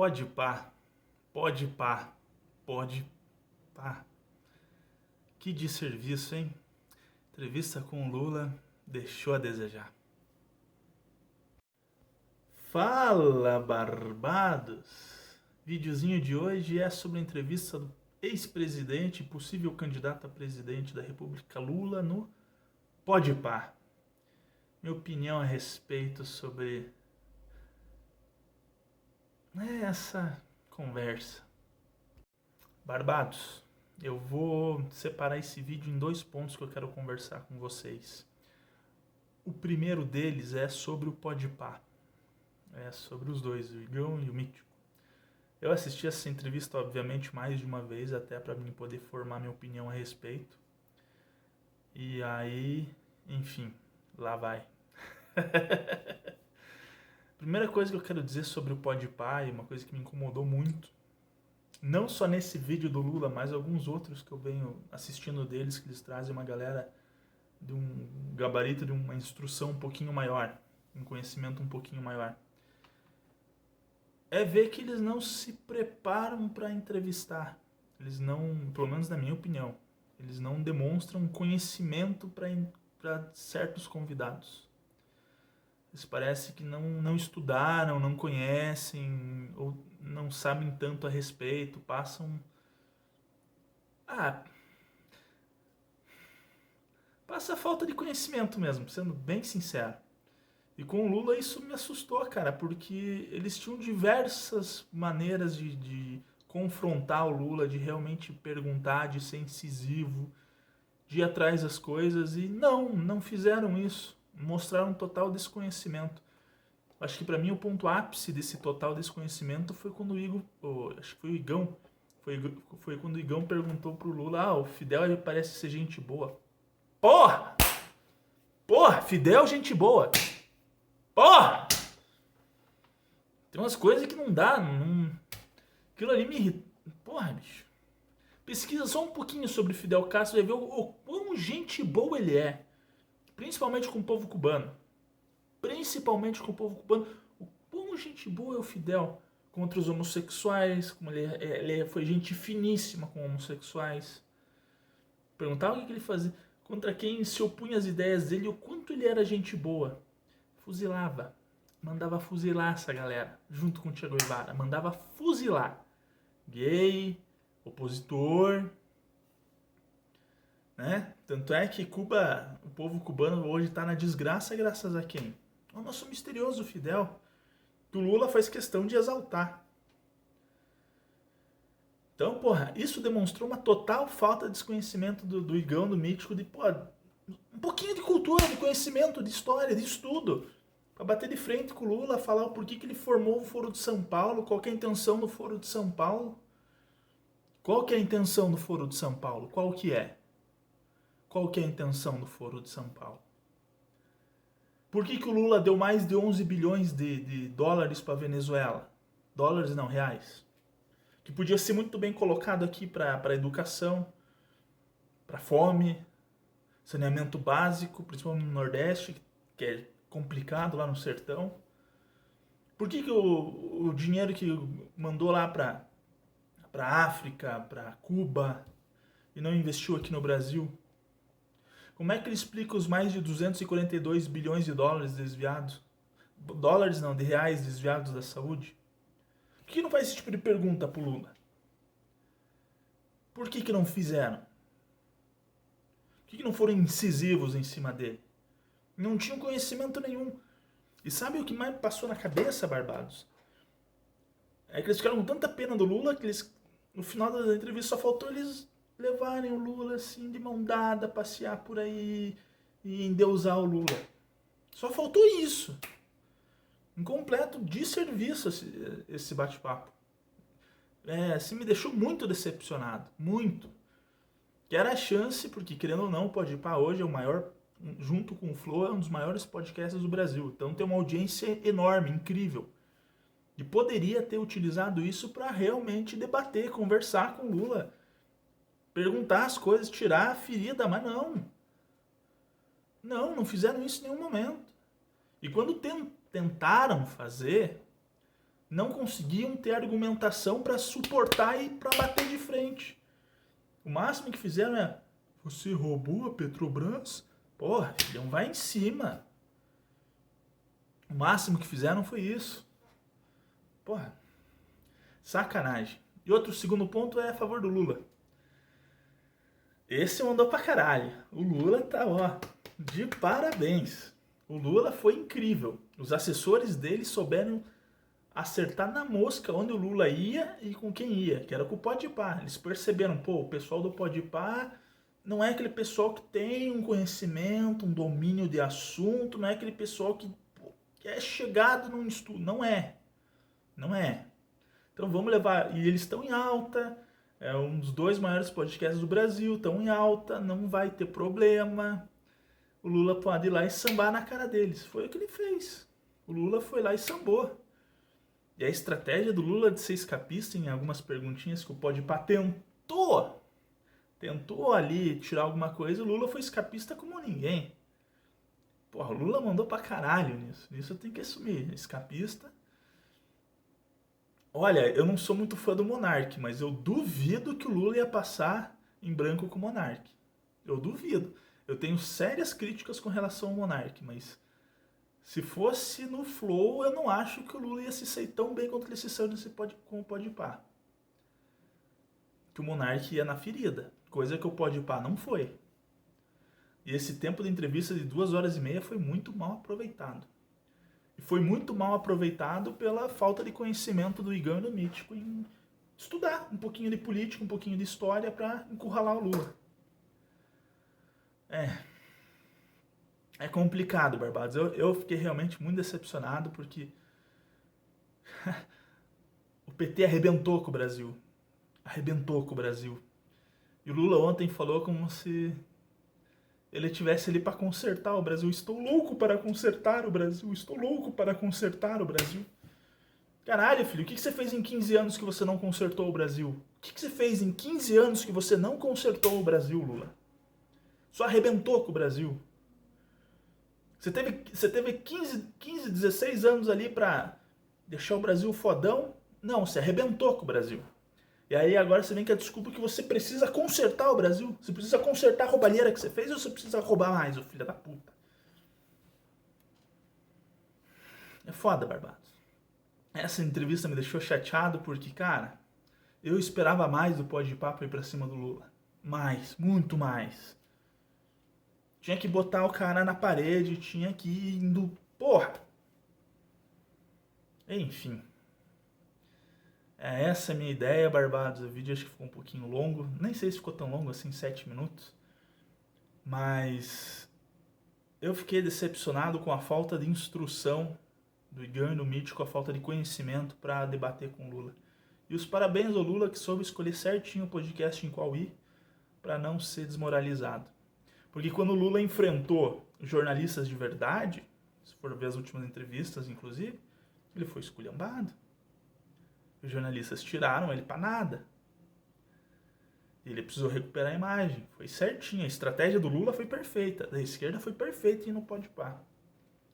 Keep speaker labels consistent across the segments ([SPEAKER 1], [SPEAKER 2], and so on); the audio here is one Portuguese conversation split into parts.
[SPEAKER 1] Pode pá, pode pá, pode pá. Que desserviço, hein? Entrevista com o Lula deixou a desejar. Fala, barbados! Videozinho de hoje é sobre a entrevista do ex-presidente e possível candidato a presidente da República Lula no Pode Pá. Minha opinião a respeito sobre essa conversa. Barbados, eu vou separar esse vídeo em dois pontos que eu quero conversar com vocês. O primeiro deles é sobre o Pode Pá. É sobre os dois, o Igão e o Mítico. Eu assisti essa entrevista, obviamente, mais de uma vez, até para mim poder formar minha opinião a respeito. E aí, enfim, lá vai. Primeira coisa que eu quero dizer sobre o Pode Pá, e uma coisa que me incomodou muito, não só nesse vídeo do Lula, mas alguns outros que eu venho assistindo deles, que eles trazem uma galera de um gabarito, de uma instrução um pouquinho maior, um conhecimento um pouquinho maior, é ver que eles não se preparam para entrevistar. Eles não, pelo menos na minha opinião, eles não demonstram conhecimento para certos convidados. Eles parecem que não estudaram, não conhecem, ou não sabem tanto a respeito, passam... passa a falta de conhecimento mesmo, sendo bem sincero. E com o Lula isso me assustou, cara, porque eles tinham diversas maneiras de confrontar o Lula, de realmente perguntar, de ser incisivo, de ir atrás das coisas, e não fizeram isso. Mostraram um total desconhecimento. Acho que pra mim o ponto ápice desse total desconhecimento foi quando o Igor, acho que foi o Igão, foi quando o Igão perguntou pro Lula, o Fidel ele parece ser gente boa. Porra, Fidel gente boa. Porra! Tem umas coisas que não dá, aquilo ali me irrita. Porra, bicho. Pesquisa só um pouquinho sobre Fidel Castro e vai ver o quão gente boa ele é. Principalmente com o povo cubano. O quão gente boa é o Fidel contra os homossexuais, como ele foi gente finíssima com homossexuais. Perguntava o que ele fazia, contra quem se opunha às ideias dele, o quanto ele era gente boa. Fuzilava. Mandava fuzilar essa galera, junto com o Che Guevara. Mandava fuzilar. Gay, opositor... né? Tanto é que Cuba, o povo cubano hoje está na desgraça graças a quem? Ao nosso misterioso Fidel, que o Lula faz questão de exaltar. Então, porra, isso demonstrou uma total falta de desconhecimento do Igão, do Mítico, de, um pouquinho de cultura, de conhecimento, de história, de estudo, para bater de frente com o Lula, falar o porquê que ele formou o Foro de São Paulo, qual que é a intenção do Foro de São Paulo. Qual que é a intenção do Foro de São Paulo? Qual que é? Qual que é a intenção do Foro de São Paulo? Por que o Lula deu mais de 11 bilhões de dólares para a Venezuela? Dólares não, reais. Que podia ser muito bem colocado aqui para educação, para fome, saneamento básico, principalmente no Nordeste, que é complicado lá no sertão. Por que o dinheiro que mandou lá para a África, para Cuba, e não investiu aqui no Brasil? Como é que ele explica os mais de 242 bilhões de dólares desviados? Dólares não, de reais desviados da saúde? Por que não faz esse tipo de pergunta pro Lula? Por que não fizeram? Por que não foram incisivos em cima dele? Não tinham conhecimento nenhum. E sabe o que mais passou na cabeça, barbados? É que eles ficaram com tanta pena do Lula que eles, no final da entrevista só faltou eles levarem o Lula assim de mão dada, passear por aí e endeusar o Lula. Só faltou isso. Um completo desserviço esse bate-papo. Assim me deixou muito decepcionado. Muito. Que era a chance, porque querendo ou não, o Pode Pá hoje é o maior, junto com o Flow, é um dos maiores podcasts do Brasil. Então tem uma audiência enorme, incrível. E poderia ter utilizado isso para realmente debater, conversar com o Lula. Perguntar as coisas, tirar a ferida, mas não. Não fizeram isso em nenhum momento. E quando tentaram fazer, Não conseguiam ter argumentação para suportar e para bater de frente. O máximo que fizeram é: você roubou a Petrobras? Porra, filhão, vai em cima. O máximo que fizeram foi isso. Porra, sacanagem. E outro segundo ponto é a favor do Lula. Esse mandou pra caralho. O Lula tá, ó, de parabéns. O Lula foi incrível. Os assessores dele souberam acertar na mosca onde o Lula ia e com quem ia, que era com o Podpah. Eles perceberam, pô, o pessoal do Podpah não é aquele pessoal que tem um conhecimento, um domínio de assunto, não é aquele pessoal que é chegado num estudo. Não é. Não é. Então vamos levar. E eles estão em alta. É um dos 2 maiores podcasts do Brasil. Estão em alta. Não vai ter problema. O Lula pode ir lá e sambar na cara deles. Foi o que ele fez. O Lula foi lá e sambou. E a estratégia do Lula de ser escapista em algumas perguntinhas que o Podpah tentou ali tirar alguma coisa, o Lula foi escapista como ninguém. Porra, o Lula mandou pra caralho nisso. Nisso eu tenho que assumir. Escapista. Olha, eu não sou muito fã do Monark, mas eu duvido que o Lula ia passar em branco com o Monark. Eu duvido. Eu tenho sérias críticas com relação ao Monark, mas se fosse no Flow, eu não acho que o Lula ia se sair tão bem quanto ele se saiu com o Podpah. Que o Monark ia na ferida, coisa que o Podpah não foi. E esse tempo de entrevista de 2h30 foi muito mal aproveitado. E foi muito mal aproveitado pela falta de conhecimento do Igão e do Mítico em estudar um pouquinho de política, um pouquinho de história para encurralar o Lula. É complicado, Barbados. Eu fiquei realmente muito decepcionado porque o PT arrebentou com o Brasil. Arrebentou com o Brasil. E o Lula ontem falou como se ele estivesse ali para consertar o Brasil. Estou louco para consertar o Brasil. Estou louco para consertar o Brasil. Caralho, filho, o que você fez em 15 anos que você não consertou o Brasil? O que você fez em 15 anos que você não consertou o Brasil, Lula? Só arrebentou com o Brasil. Você teve 15, 16 anos ali para deixar o Brasil fodão? Não, você arrebentou com o Brasil. E aí agora você vem com a desculpa que você precisa consertar o Brasil. Você precisa consertar a roubalheira que você fez ou você precisa roubar mais, ô filho da puta? É foda, Barbados. Essa entrevista me deixou chateado porque, cara, eu esperava mais do Podpah pra ir pra cima do Lula. Mais, muito mais. Tinha que botar o cara na parede, tinha que ir indo... Porra! Enfim. Essa é a minha ideia, Barbados. O vídeo acho que ficou um pouquinho longo. Nem sei se ficou tão longo assim, 7 minutos. Mas eu fiquei decepcionado com a falta de instrução do Igão e do Mítico, a falta de conhecimento para debater com o Lula. E os parabéns ao Lula que soube escolher certinho o podcast em qual ir para não ser desmoralizado. Porque quando o Lula enfrentou jornalistas de verdade, se for ver as últimas entrevistas, inclusive, ele foi esculhambado. Os jornalistas tiraram ele pra nada. Ele precisou recuperar a imagem. Foi certinho. A estratégia do Lula foi perfeita. Da esquerda foi perfeita e não Podpah.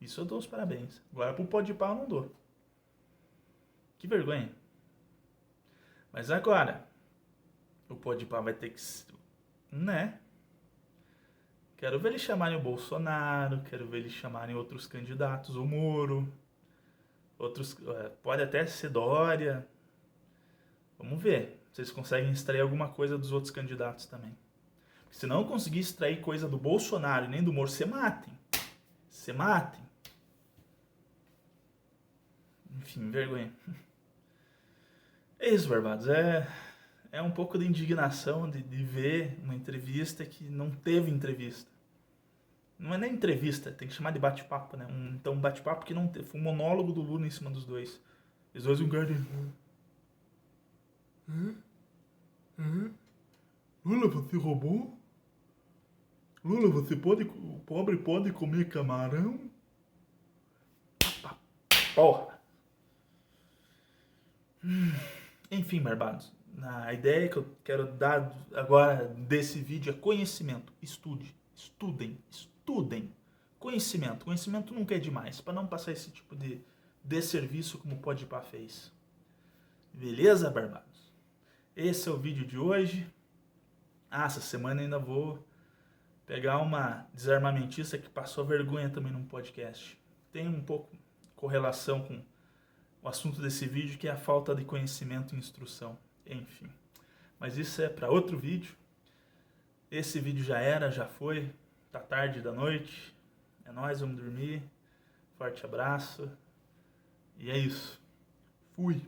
[SPEAKER 1] Isso eu dou os parabéns. Agora pro Podpah eu não dou. Que vergonha. Mas agora, o Podpah vai ter que... Né? Quero ver eles chamarem o Bolsonaro. Quero ver eles chamarem outros candidatos. O Moro. Outros, pode até ser Dória. Vamos ver se eles conseguem extrair alguma coisa dos outros candidatos também. Porque se não conseguir extrair coisa do Bolsonaro e nem do Moro, se matem. Se matem. Enfim, vergonha. É isso, Barbados. É um pouco de indignação de ver uma entrevista que não teve entrevista. Não é nem entrevista, tem que chamar de bate-papo, né? Então, um bate-papo que não teve. Foi um monólogo do Lula em cima dos dois. Os dois um cara de... Lula, você roubou? Lula, você pode... O pobre pode comer camarão? Porra! Enfim, Barbados. A ideia que eu quero dar agora desse vídeo é conhecimento. Estudem. Conhecimento. Conhecimento nunca é demais. Para não passar esse tipo de desserviço como o Podpah fez. Beleza, barbados? Esse é o vídeo de hoje. Essa semana ainda vou pegar uma desarmamentista que passou vergonha também num podcast. Tem um pouco correlação com o assunto desse vídeo, que é a falta de conhecimento e instrução. Enfim. Mas isso é para outro vídeo. Esse vídeo já foi. Tá tarde da noite. É nóis, vamos dormir. Forte abraço. E é isso. Fui.